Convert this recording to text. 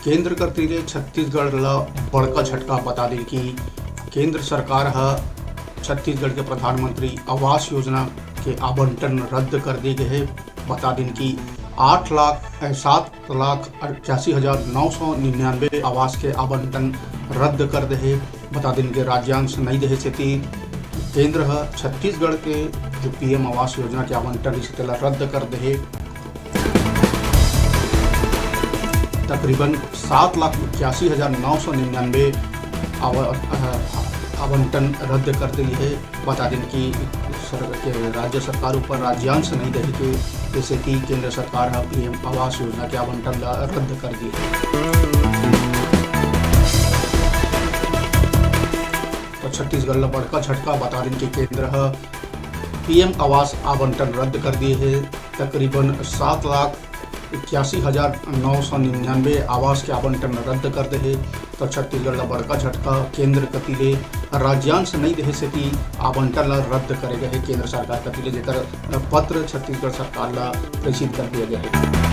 केंद्र करतीले छत्तीसगढ़ ला बड़का झटका बता दें कि केंद्र सरकार छत्तीसगढ़ के प्रधानमंत्री आवास योजना के आवंटन रद्द कर दी गए है। बता दें कि 7,88,999 आवास के आवंटन रद्द कर दे। बता दें कि राज्यांश नहीं दे से केंद्र छत्तीसगढ़ के जो पीएम आवास योजना के आवंटन इसे रद्द कर दे। तकरीबन 7,81,999 आवंटन रद्द कर दी है। बता दें कि राज्य सरकार ऊपर राज्यांश नहीं दे के जैसे कि केंद्र सरकार पीएम आवास योजना के आवंटन रद्द कर दी है। तो छत्तीसगढ़ ला बड़का झटका बता दें कि केंद्र पीएम आवास आवंटन रद्द कर दिए है। तकरीबन 7,81,999 आवास के आवंटन रद्द कर दे। तो छत्तीसगढ़ ला बड़का झटका केंद्र कतिले राज्यांश नहीं दे से आवंटन ला रद्द करे गए केंद्र सरकार कतिले जेकर पत्र छत्तीसगढ़ सरकार ला प्रेषित कर दिया गया है।